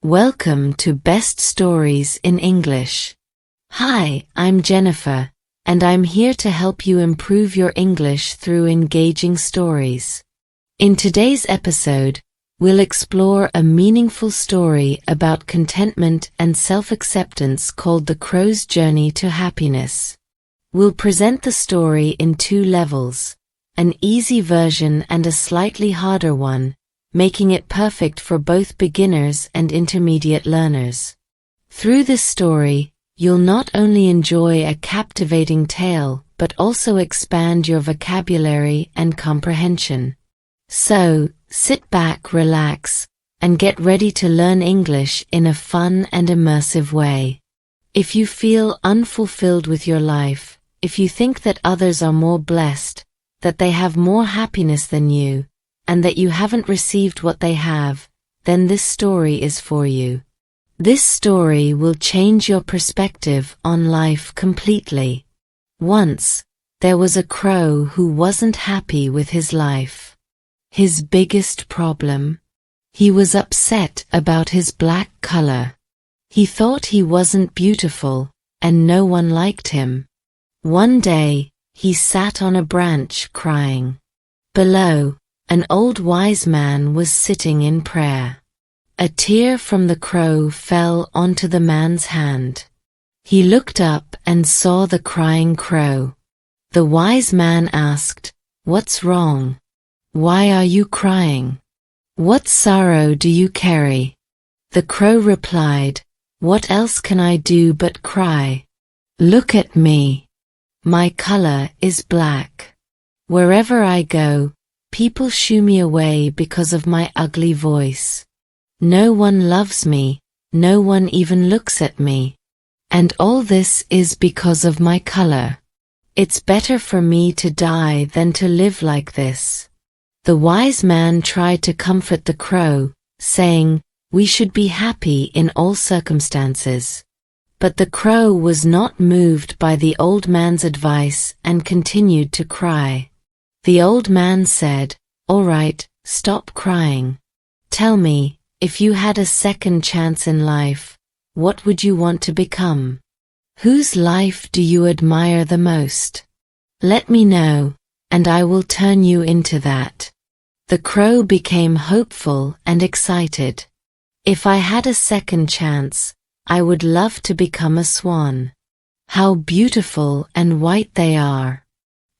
Welcome to Best Stories in English. Hi, I'm Jennifer, and I'm here to help you improve your English through engaging stories. In today's episode, we'll explore a meaningful story about contentment and self-acceptance called The Crow's Journey to Happiness. We'll present the story in two levels, an easy version and a slightly harder one, making it perfect for both beginners and intermediate learners. Through this story, you'll not only enjoy a captivating tale, but also expand your vocabulary and comprehension. So, sit back, relax, and get ready to learn English in a fun and immersive way. If you feel unfulfilled with your life, if you think that others are more blessed, that they have more happiness than you, and that you haven't received what they have, then this story is for you. This story will change your perspective on life completely. Once, there was a crow who wasn't happy with his life. His biggest problem? He was upset about his black color. He thought he wasn't beautiful, and no one liked him. One day, he sat on a branch crying. Below, an old wise man was sitting in prayer. A tear from the crow fell onto the man's hand. He looked up and saw the crying crow. The wise man asked, "What's wrong? Why are you crying? What sorrow do you carry?" The crow replied, "What else can I do but cry? Look at me. My color is black. Wherever I go, people shoo me away because of my ugly voice. No one loves me, no one even looks at me. And all this is because of my color. It's better for me to die than to live like this." The wise man tried to comfort the crow, saying, "We should be happy in all circumstances." But the crow was not moved by the old man's advice and continued to cry. The old man said, "All right, stop crying. Tell me, if you had a second chance in life, what would you want to become? Whose life do you admire the most? Let me know, and I will turn you into that." The crow became hopeful and excited. "If I had a second chance, I would love to become a swan. How beautiful and white they are."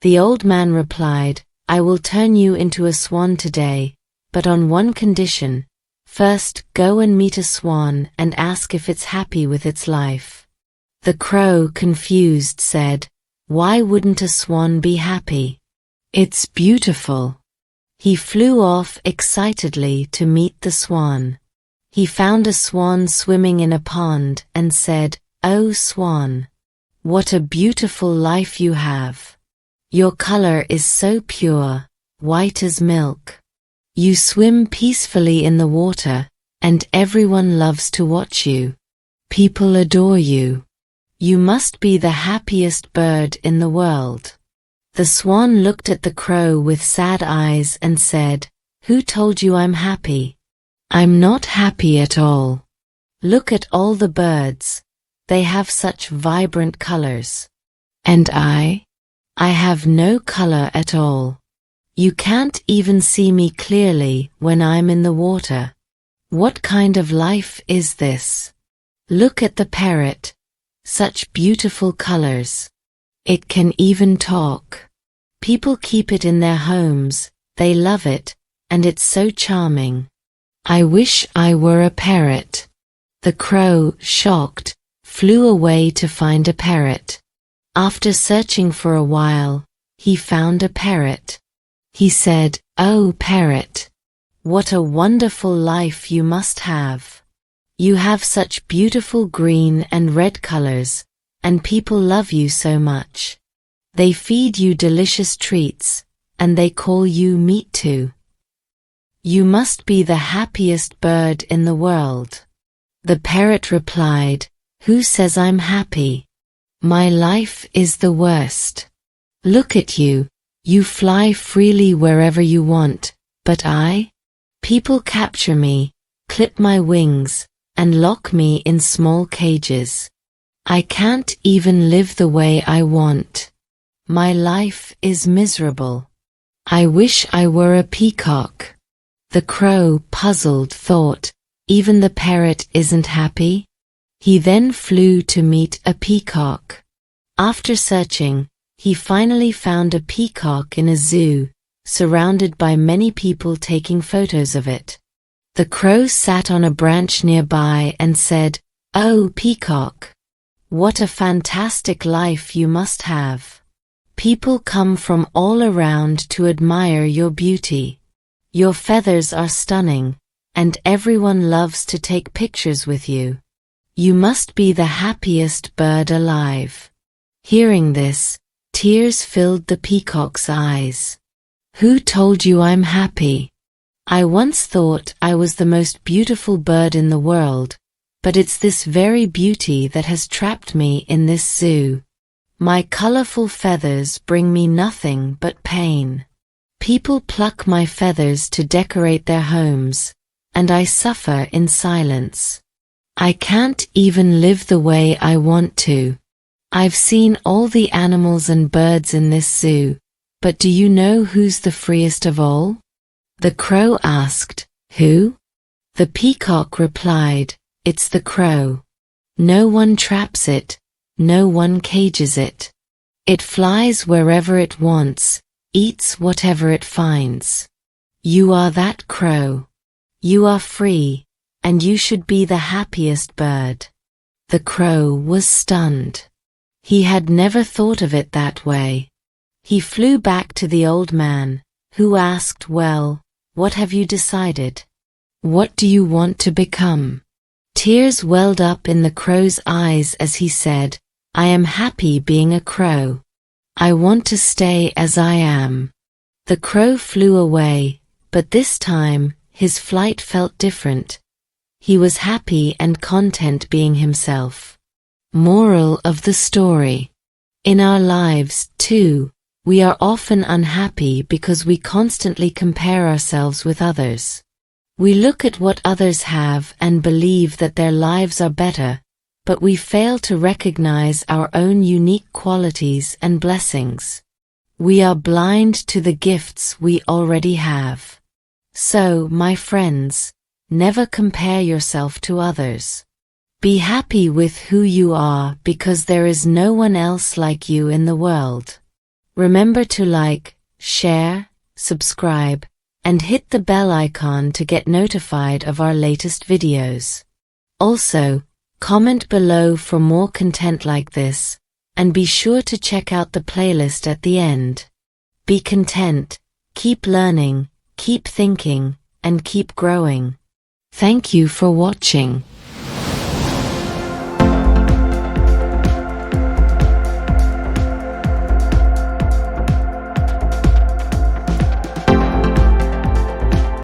The old man replied, "I will turn you into a swan today, but on one condition. First, go and meet a swan and ask if it's happy with its life." The crow, confused, said, "Why wouldn't a swan be happy? It's beautiful." He flew off excitedly to meet the swan. He found a swan swimming in a pond and said, "Oh swan, what a beautiful life you have. Your color is so pure, white as milk. You swim peacefully in the water, and everyone loves to watch you. People adore you. You must be the happiest bird in the world." The swan looked at the crow with sad eyes and said, "Who told you I'm happy? I'm not happy at all. Look at all the birds. They have such vibrant colors. And I have no color at all. You can't even see me clearly when I'm in the water. What kind of life is this? Look at the parrot. Such beautiful colors. It can even talk. People keep it in their homes, they love it, and it's so charming. I wish I were a parrot." The crow, shocked, flew away to find a parrot. After searching for a while, he found a parrot. He said, "Oh parrot, what a wonderful life you must have. You have such beautiful green and red colors, and people love you so much. They feed you delicious treats, and they call you meat too. You must be the happiest bird in the world." The parrot replied, "Who says I'm happy? My life is the worst. Look at you, you fly freely wherever you want, but I? People capture me, clip my wings, and lock me in small cages. I can't even live the way I want. My life is miserable. I wish I were a peacock." The crow, puzzled, thought, "Even the parrot isn't happy?" He then flew to meet a peacock. After searching, he finally found a peacock in a zoo, surrounded by many people taking photos of it. The crow sat on a branch nearby and said, "Oh, peacock! What a fantastic life you must have. People come from all around to admire your beauty. Your feathers are stunning, and everyone loves to take pictures with you. You must be the happiest bird alive." Hearing this, tears filled the peacock's eyes. "Who told you I'm happy? I once thought I was the most beautiful bird in the world, but it's this very beauty that has trapped me in this zoo. My colorful feathers bring me nothing but pain. People pluck my feathers to decorate their homes, and I suffer in silence. I can't even live the way I want to. I've seen all the animals and birds in this zoo, but do you know who's the freest of all?" The crow asked, "Who?" The peacock replied, "It's the crow. No one traps it, no one cages it. It flies wherever it wants, eats whatever it finds. You are that crow. You are free, and you should be the happiest bird." The crow was stunned. He had never thought of it that way. He flew back to the old man, who asked, "Well, what have you decided? What do you want to become?" Tears welled up in the crow's eyes as he said, "I am happy being a crow. I want to stay as I am." The crow flew away, but this time, his flight felt different. He was happy and content being himself. Moral of the story: in our lives, too, we are often unhappy because we constantly compare ourselves with others. We look at what others have and believe that their lives are better, but we fail to recognize our own unique qualities and blessings. We are blind to the gifts we already have. So, my friends, never compare yourself to others. Be happy with who you are because there is no one else like you in the world. Remember to like, share, subscribe, and hit the bell icon to get notified of our latest videos. Also, comment below for more content like this, and be sure to check out the playlist at the end. Be content, keep learning, keep thinking, and keep growing. Thank you for watching.